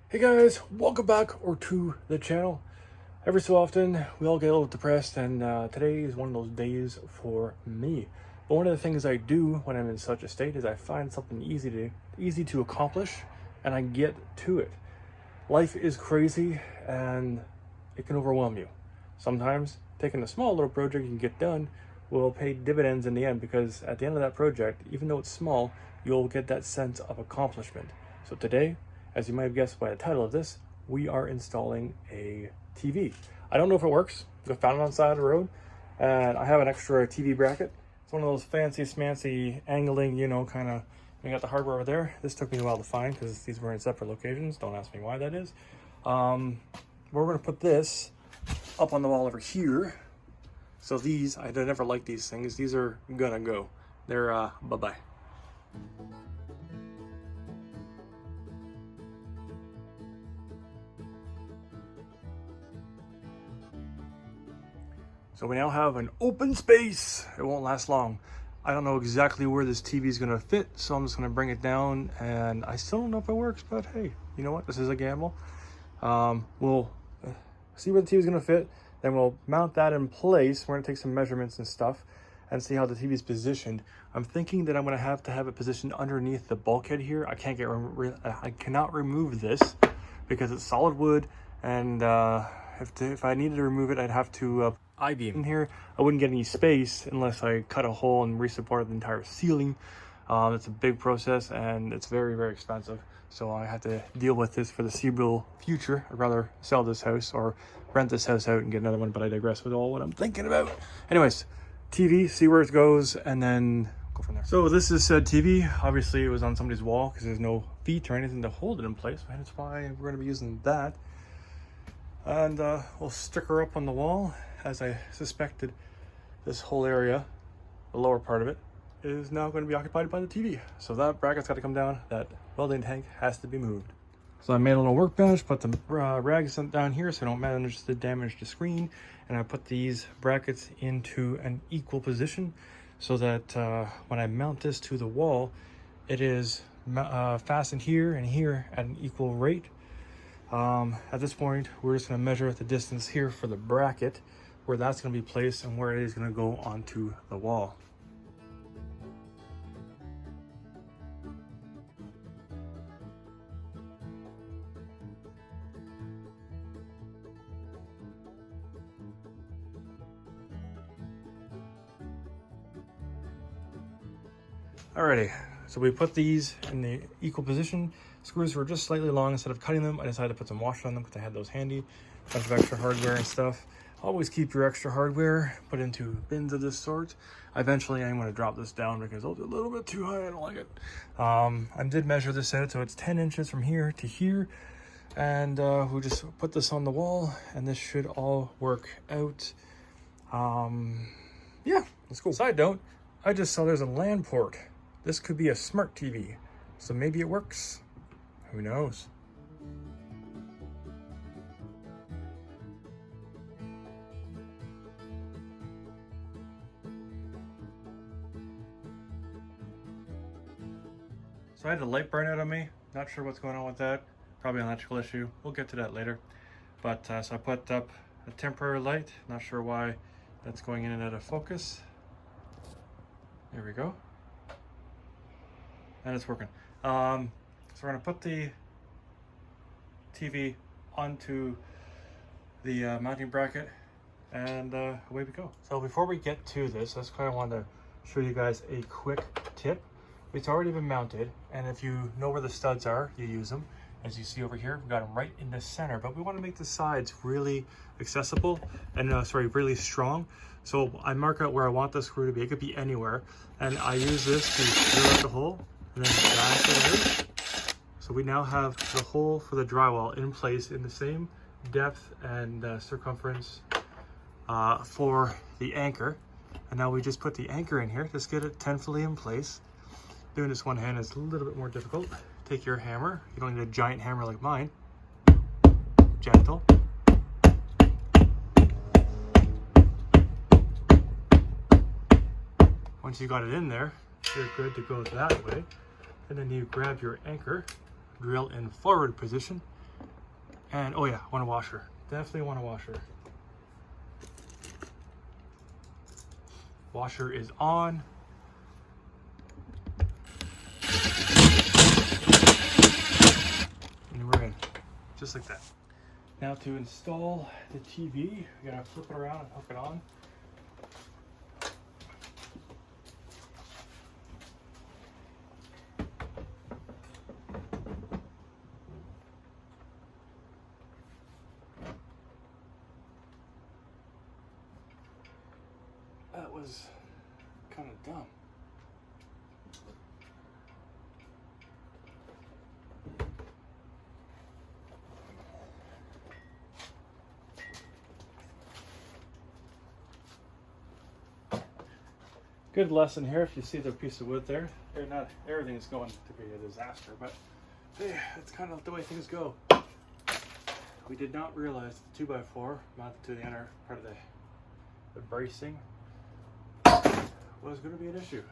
Hey guys, welcome back or to the channel. Every so often, we all get a little depressed, and today is one of those days for me. But one of the things I do when I'm in such a state is I find something easy to accomplish, and I get to it. Life is crazy, and it can overwhelm you. Sometimes taking a small little project you can get done will pay dividends in the end, because at the end of that project, even though it's small, you'll get that sense of accomplishment. So today, as you might have guessed by the title of this, we are installing a TV. I don't know if it works. I found it on the side of the road, and I have an extra TV bracket. It's one of those fancy smancy angling, kind of. We got the hardware over there. This took me a while to find because these were in separate locations. Don't ask me why that is. We're going to put this up on the wall over here. So these, I never liked these things. These are gonna go. They're bye-bye. So we now have an open space. It won't last long. I don't know exactly where this TV is gonna fit, so I'm just gonna bring it down, and I still don't know if it works, but hey, you know what? This is a gamble. We'll see where the TV is gonna fit, then we'll mount that in place. We're gonna take some measurements and stuff and see how the TV is positioned. I'm thinking that I'm gonna have to have it positioned underneath the bulkhead here. I cannot remove this because it's solid wood, and if I needed to remove it, I'd have to I-beam in here. I wouldn't get any space unless I cut a hole and re-supported the entire ceiling. It's a big process, and it's very, very expensive. So I have to deal with this for the foreseeable future. I'd rather sell this house or rent this house out and get another one, but I digress with all what I'm thinking about. Anyways, TV, see where it goes, and then go from there. So this is said TV. Obviously it was on somebody's wall because there's no feet or anything to hold it in place, and that's why we're going to be using that. And we'll stick her up on the wall. As I suspected, this whole area, the lower part of it, is now going to be occupied by the TV. So that bracket's got to come down. That welding tank has to be moved. So I made a little workbench, put the rags down here so I don't manage to damage the screen. And I put these brackets into an equal position so that when I mount this to the wall, it is fastened here and here at an equal rate. At this point, we're just going to measure the distance here for the bracket, where that's going to be placed and where it is going to go onto the wall. Alrighty, so we put these in the equal position. Screws were just slightly long. Instead of cutting them, I decided to put some washer on them because I had those handy. A bunch of extra hardware and stuff. Always keep your extra hardware put into bins of this sort. Eventually I'm going to drop this down because it's a little bit too high. I don't like it. I did measure this out, so it's 10 inches from here to here. And we'll just put this on the wall, and this should all work out. Yeah, that's cool. Side note, I just saw there's a LAN port. This could be a smart TV, so maybe it works. Who knows? So I had a light burn out on me. Not sure what's going on with that. Probably an electrical issue. We'll get to that later. But so I put up a temporary light. Not sure why that's going in and out of focus. There we go. And it's working. So we're gonna put the TV onto the mounting bracket, and away we go. So before we get to this, I just kind of wanted to show you guys a quick tip. It's already been mounted, and if you know where the studs are, you use them. As you see over here, we've got them right in the center, but we want to make the sides really accessible and really strong. So I mark out where I want the screw to be. It could be anywhere, and I use this to screw out the hole and then bash it out. So we now have the hole for the drywall in place in the same depth and circumference for the anchor. And now we just put the anchor in here, just get it tenfully in place. Doing this one hand is a little bit more difficult. Take your hammer. You don't need a giant hammer like mine. Gentle. Once you got it in there, you're good to go that way. And then you grab your anchor, drill in forward position, And oh yeah, want a washer. Definitely want a washer. Washer is on. And we're in, just like that. Now to install the TV, we gotta flip it around and hook it on. That was kind of dumb. Good lesson here. If you see the piece of wood there, not everything is going to be a disaster, but yeah, that's kind of the way things go. We did not realize the 2x4 mounted to the inner part of the bracing was going to be an issue.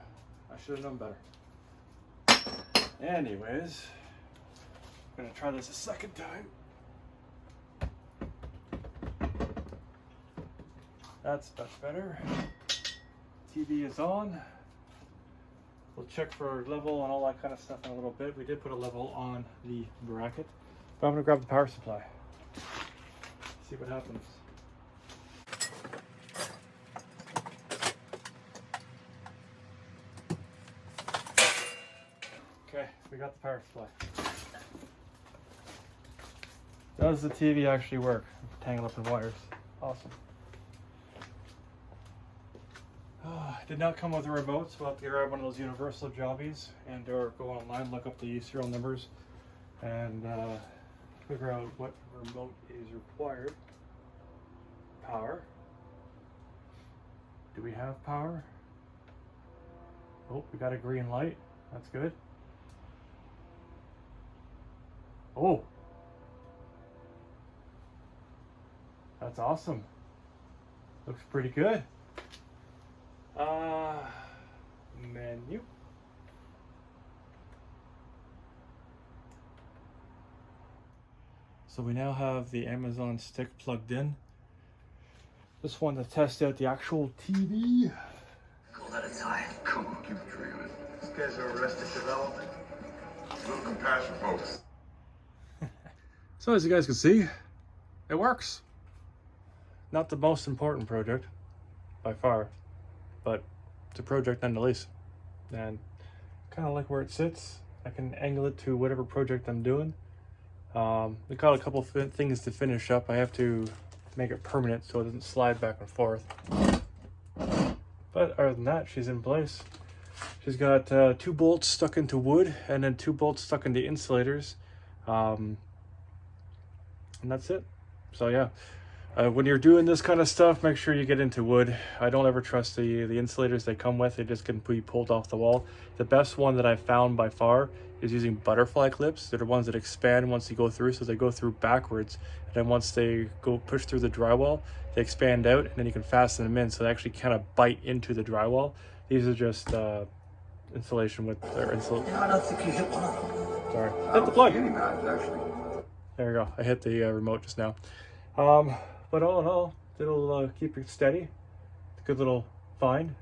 I should have known better. Anyways, I'm going to try this a second time. That's much better. TV is on. We'll check for level and all that kind of stuff in a little bit. We did put a level on the bracket, but I'm going to grab the power supply. See what happens. Okay, we got the power supply. Does the TV actually work? Tangled up in wires. Awesome. Did not come with a remote, so we'll have to grab one of those universal jobbies and or go online, look up the serial numbers, and figure out what remote is required. Power. Do we have power? Oh, we got a green light. That's good. Oh, that's awesome. Looks pretty good. Menu. So we now have the Amazon stick plugged in. Just wanted to test out the actual TV. Go at a time. Come on, keep dreaming. These guys are Arrested Development. A little compassion, folks. So as you guys can see, it works. Not the most important project by far, but it's a project nonetheless. And kind of like where it sits. I can angle it to whatever project I'm doing. We got a couple things to finish up. I have to make it permanent so it doesn't slide back and forth. But other than that, she's in place. She's got 2 bolts stuck into wood and then 2 bolts stuck into insulators. And that's it. So yeah, when you're doing this kind of stuff, make sure you get into wood. I don't ever trust the insulators they come with. They just can be pulled off the wall. The best one that I've found by far is using butterfly clips. They're the ones that expand once you go through, so they go through backwards. And then once they go push through the drywall, they expand out, and then you can fasten them in, so they actually kind of bite into the drywall. These are just insulation with insulation. I don't think you hit one of them. Sorry, hit the plug. Actually. There we go. I hit the remote just now. But all in all, it'll keep it steady. It's a good little find.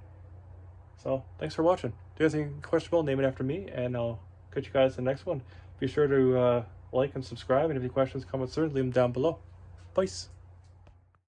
So thanks for watching. Do you have anything questionable, name it after me, and I'll catch you guys in the next one. Be sure to like and subscribe, and if you have any questions, comments, leave them down below. Peace.